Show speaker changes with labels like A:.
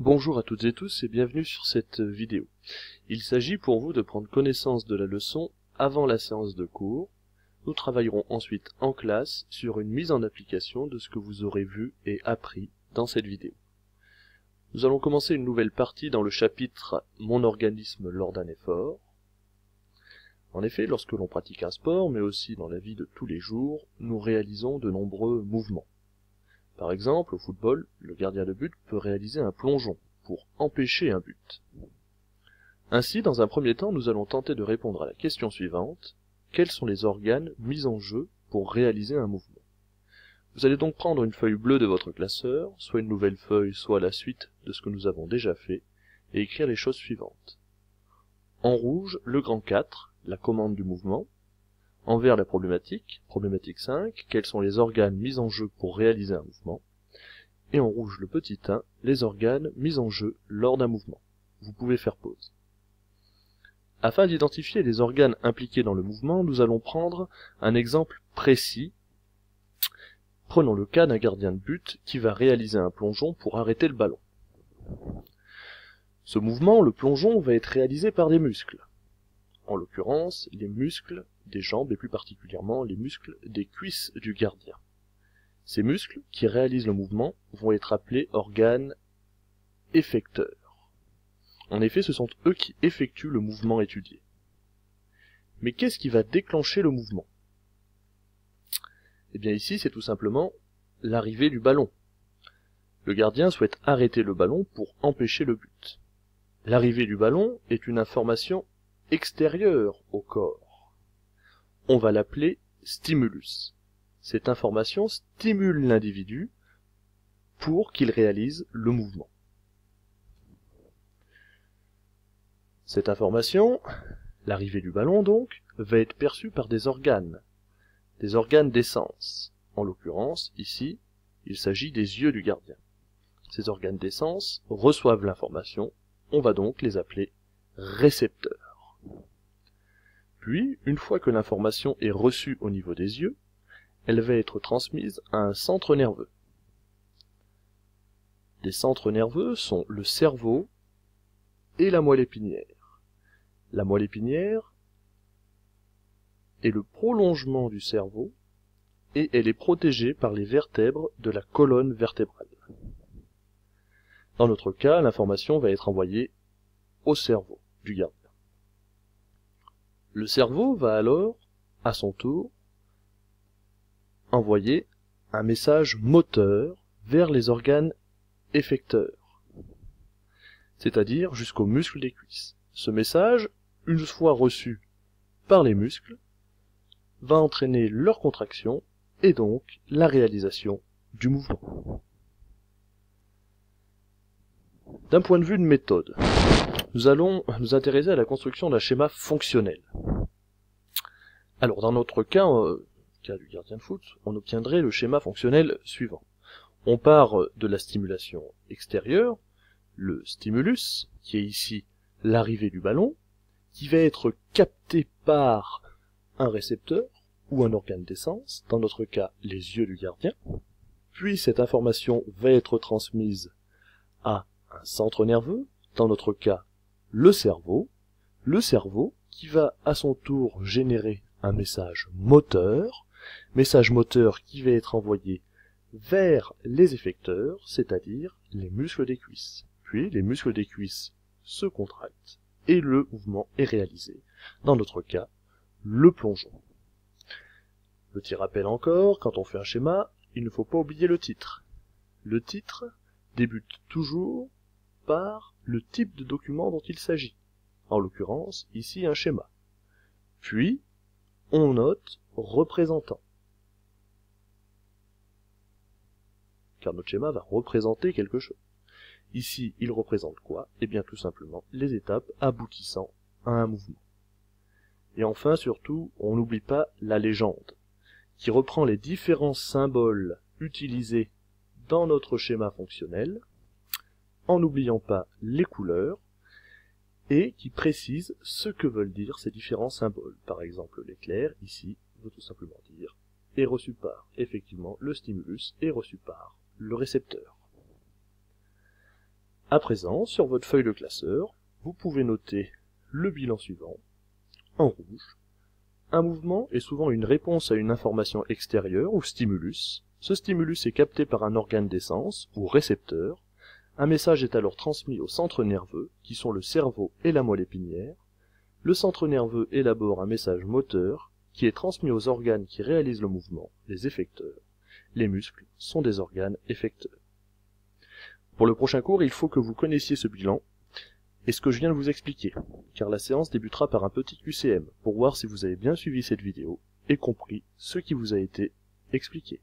A: Bonjour à toutes et tous et bienvenue sur cette vidéo. Il s'agit pour vous de prendre connaissance de la leçon avant la séance de cours. Nous travaillerons ensuite en classe sur une mise en application de ce que vous aurez vu et appris dans cette vidéo. Nous allons commencer une nouvelle partie dans le chapitre « Mon organisme lors d'un effort ». En effet, lorsque l'on pratique un sport, mais aussi dans la vie de tous les jours, nous réalisons de nombreux mouvements. Par exemple, au football, le gardien de but peut réaliser un plongeon pour empêcher un but. Ainsi, dans un premier temps, nous allons tenter de répondre à la question suivante. Quels sont les organes mis en jeu pour réaliser un mouvement? Vous allez donc prendre une feuille bleue de votre classeur, soit une nouvelle feuille, soit la suite de ce que nous avons déjà fait, et écrire les choses suivantes. En rouge, le grand 4, la commande du mouvement. En vert, la problématique 5, quels sont les organes mis en jeu pour réaliser un mouvement. Et en rouge, le petit 1, les organes mis en jeu lors d'un mouvement. Vous pouvez faire pause. Afin d'identifier les organes impliqués dans le mouvement, nous allons prendre un exemple précis. Prenons le cas d'un gardien de but qui va réaliser un plongeon pour arrêter le ballon. Ce mouvement, le plongeon, va être réalisé par des muscles. En l'occurrence, les muscles des jambes et plus particulièrement les muscles des cuisses du gardien. Ces muscles, qui réalisent le mouvement, vont être appelés organes effecteurs. En effet, ce sont eux qui effectuent le mouvement étudié. Mais qu'est-ce qui va déclencher le mouvement? Eh bien ici, c'est tout simplement l'arrivée du ballon. Le gardien souhaite arrêter le ballon pour empêcher le but. L'arrivée du ballon est une information extérieure au corps. On va l'appeler stimulus. Cette information stimule l'individu pour qu'il réalise le mouvement. Cette information, l'arrivée du ballon donc, va être perçue par des organes d'essence. En l'occurrence, ici, il s'agit des yeux du gardien. Ces organes d'essence reçoivent l'information, on va donc les appeler récepteurs. Puis, une fois que l'information est reçue au niveau des yeux, elle va être transmise à un centre nerveux. Les centres nerveux sont le cerveau et la moelle épinière. La moelle épinière est le prolongement du cerveau et elle est protégée par les vertèbres de la colonne vertébrale. Dans notre cas, l'information va être envoyée au cerveau du gardien. Le cerveau va alors, à son tour, envoyer un message moteur vers les organes effecteurs, c'est-à-dire jusqu'aux muscles des cuisses. Ce message, une fois reçu par les muscles, va entraîner leur contraction et donc la réalisation du mouvement. D'un point de vue de méthode, nous allons nous intéresser à la construction d'un schéma fonctionnel. Alors dans notre cas, cas du gardien de foot, on obtiendrait le schéma fonctionnel suivant. On part de la stimulation extérieure, le stimulus, qui est ici l'arrivée du ballon, qui va être capté par un récepteur ou un organe d'essence, dans notre cas les yeux du gardien. Puis cette information va être transmise à un centre nerveux, dans notre cas le cerveau qui va à son tour générer un message moteur qui va être envoyé vers les effecteurs, c'est-à-dire les muscles des cuisses. Puis les muscles des cuisses se contractent et le mouvement est réalisé. Dans notre cas, le plongeon. Petit rappel encore, quand on fait un schéma, il ne faut pas oublier le titre. Le titre débute toujours par le type de document dont il s'agit. En l'occurrence, ici un schéma. Puis, on note représentant. Car notre schéma va représenter quelque chose. Ici, il représente quoi? Eh bien tout simplement les étapes aboutissant à un mouvement. Et enfin, surtout, on n'oublie pas la légende, qui reprend les différents symboles utilisés dans notre schéma fonctionnel, en n'oubliant pas les couleurs, et qui précise ce que veulent dire ces différents symboles. Par exemple, l'éclair, ici, veut tout simplement dire est reçu par, effectivement, le stimulus est reçu par le récepteur. À présent, sur votre feuille de classeur, vous pouvez noter le bilan suivant, en rouge. Un mouvement est souvent une réponse à une information extérieure ou stimulus. Ce stimulus est capté par un organe des sens, ou récepteur. Un message est alors transmis au centre nerveux, qui sont le cerveau et la moelle épinière. Le centre nerveux élabore un message moteur, qui est transmis aux organes qui réalisent le mouvement, les effecteurs. Les muscles sont des organes effecteurs. Pour le prochain cours, il faut que vous connaissiez ce bilan et ce que je viens de vous expliquer, car la séance débutera par un petit QCM pour voir si vous avez bien suivi cette vidéo et compris ce qui vous a été expliqué.